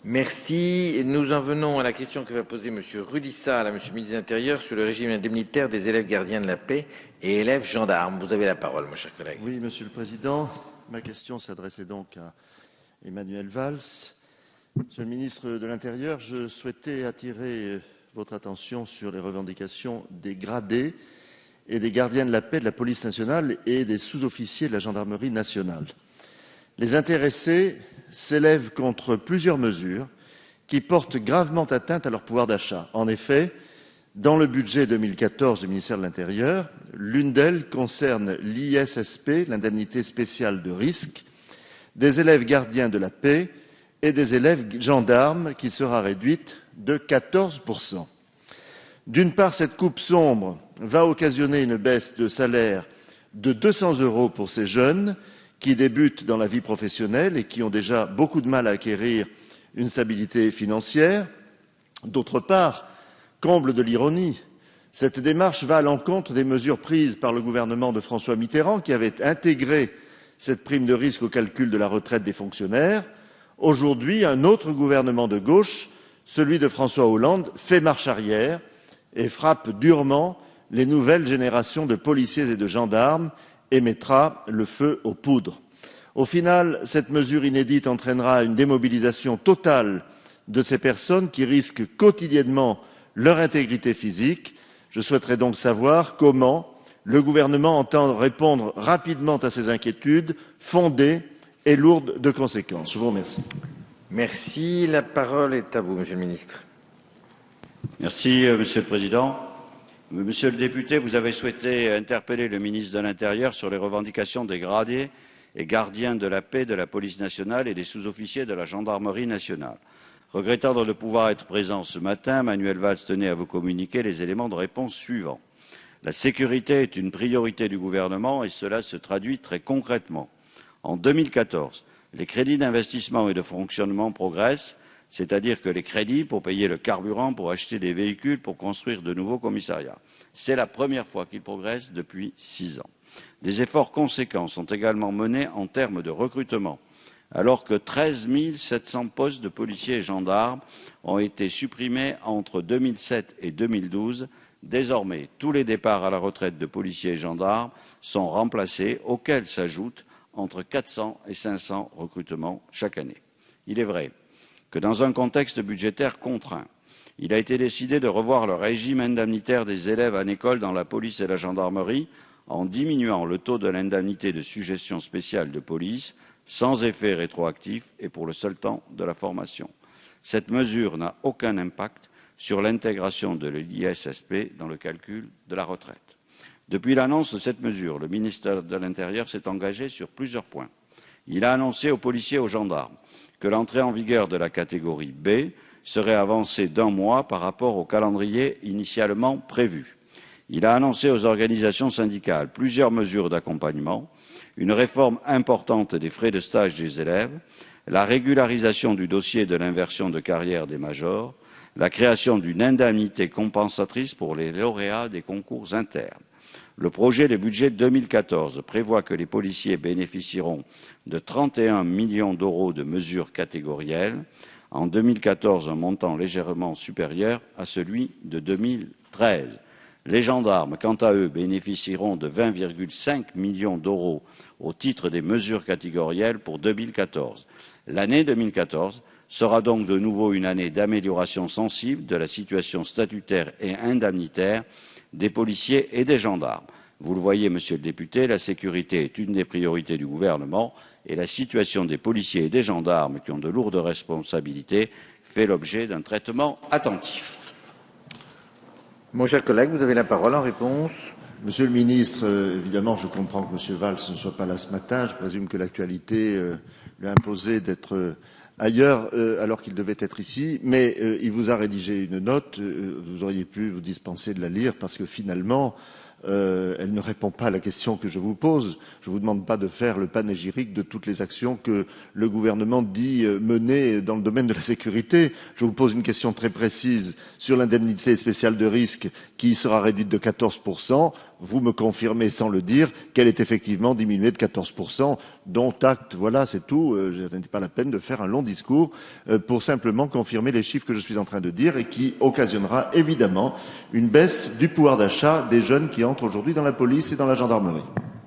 Merci. Nous en venons à la question que va poser M. Rudy Sall à M. le ministre de l'Intérieur sur le régime indemnitaire des élèves gardiens de la paix et élèves gendarmes. Vous avez la parole, mon cher collègue. Oui, Monsieur le Président. Ma question s'adressait donc à Emmanuel Valls. Monsieur le ministre de l'Intérieur, je souhaitais attirer votre attention sur les revendications des gradés et des gardiens de la paix de la police nationale et des sous-officiers de la gendarmerie nationale. Les intéressés s'élèvent contre plusieurs mesures qui portent gravement atteinte à leur pouvoir d'achat. En effet, dans le budget 2014 du ministère de l'Intérieur, l'une d'elles concerne l'ISSP, l'indemnité spéciale de risque, des élèves gardiens de la paix et des élèves gendarmes qui sera réduite de 14%. D'une part, cette coupe sombre va occasionner une baisse de salaire de 200 € pour ces jeunes qui débutent dans la vie professionnelle et qui ont déjà beaucoup de mal à acquérir une stabilité financière. D'autre part, comble de l'ironie, cette démarche va à l'encontre des mesures prises par le gouvernement de François Mitterrand qui avait intégré cette prime de risque au calcul de la retraite des fonctionnaires. Aujourd'hui, un autre gouvernement de gauche, celui de François Hollande, fait marche arrière et frappe durement les nouvelles générations de policiers et de gendarmes et mettra le feu aux poudres. Au final, cette mesure inédite entraînera une démobilisation totale de ces personnes qui risquent quotidiennement leur intégrité physique. Je souhaiterais donc savoir comment le gouvernement entend répondre rapidement à ces inquiétudes fondées et lourdes de conséquences. Je vous remercie. Merci. La parole est à vous, Monsieur le ministre. Merci, Monsieur le Président. Monsieur le député, vous avez souhaité interpeller le ministre de l'Intérieur sur les revendications des gradés et gardiens de la paix de la police nationale et des sous-officiers de la gendarmerie nationale. Regrettant de ne pouvoir être présent ce matin, Manuel Valls tenait à vous communiquer les éléments de réponse suivants. La sécurité est une priorité du gouvernement et cela se traduit très concrètement. En 2014, les crédits d'investissement et de fonctionnement progressent, c'est-à-dire que les crédits pour payer le carburant, pour acheter des véhicules, pour construire de nouveaux commissariats. C'est la première fois qu'ils progressent depuis 6 ans. Des efforts conséquents sont également menés en termes de recrutement, alors que 13 700 postes de policiers et gendarmes ont été supprimés entre 2007 et 2012. Désormais, tous les départs à la retraite de policiers et gendarmes sont remplacés, auxquels s'ajoutent entre 400 et 500 recrutements chaque année. Il est vrai que dans un contexte budgétaire contraint, il a été décidé de revoir le régime indemnitaire des élèves en école dans la police et la gendarmerie en diminuant le taux de l'indemnité de suggestion spéciale de police sans effet rétroactif et pour le seul temps de la formation. Cette mesure n'a aucun impact sur l'intégration de l'ISSP dans le calcul de la retraite. Depuis l'annonce de cette mesure, le ministère de l'Intérieur s'est engagé sur plusieurs points. Il a annoncé aux policiers et aux gendarmes que l'entrée en vigueur de la catégorie B serait avancée d'1 mois par rapport au calendrier initialement prévu. Il a annoncé aux organisations syndicales plusieurs mesures d'accompagnement, une réforme importante des frais de stage des élèves, la régularisation du dossier de l'inversion de carrière des majors, la création d'une indemnité compensatrice pour les lauréats des concours internes. Le projet de budget 2014 prévoit que les policiers bénéficieront de 31 millions d'euros de mesures catégorielles. En 2014, un montant légèrement supérieur à celui de 2013. Les gendarmes, quant à eux, bénéficieront de 20,5 millions d'euros au titre des mesures catégorielles pour 2014. L'année 2014 sera donc de nouveau une année d'amélioration sensible de la situation statutaire et indemnitaire des policiers et des gendarmes. Vous le voyez, monsieur le député, la sécurité est une des priorités du gouvernement et la situation des policiers et des gendarmes qui ont de lourdes responsabilités fait l'objet d'un traitement attentif. Mon cher collègue, vous avez la parole en réponse. Monsieur le ministre, évidemment, je comprends que M. Valls ne soit pas là ce matin. Je présume que l'actualité lui a imposé d'être ailleurs alors qu'il devait être ici. Mais il vous a rédigé une note. Vous auriez pu vous dispenser de la lire parce que finalement, elle ne répond pas à la question que je vous pose. Je ne vous demande pas de faire le panégyrique de toutes les actions que le gouvernement dit mener dans le domaine de la sécurité. Je vous pose une question très précise sur l'indemnité spéciale de risque qui sera réduite de 14%. Vous me confirmez sans le dire qu'elle est effectivement diminuée de 14%, dont acte. Voilà, c'est tout. Je n'ai pas la peine de faire un long discours pour simplement confirmer les chiffres que je suis en train de dire et qui occasionnera évidemment une baisse du pouvoir d'achat des jeunes qui entrent aujourd'hui dans la police et dans la gendarmerie.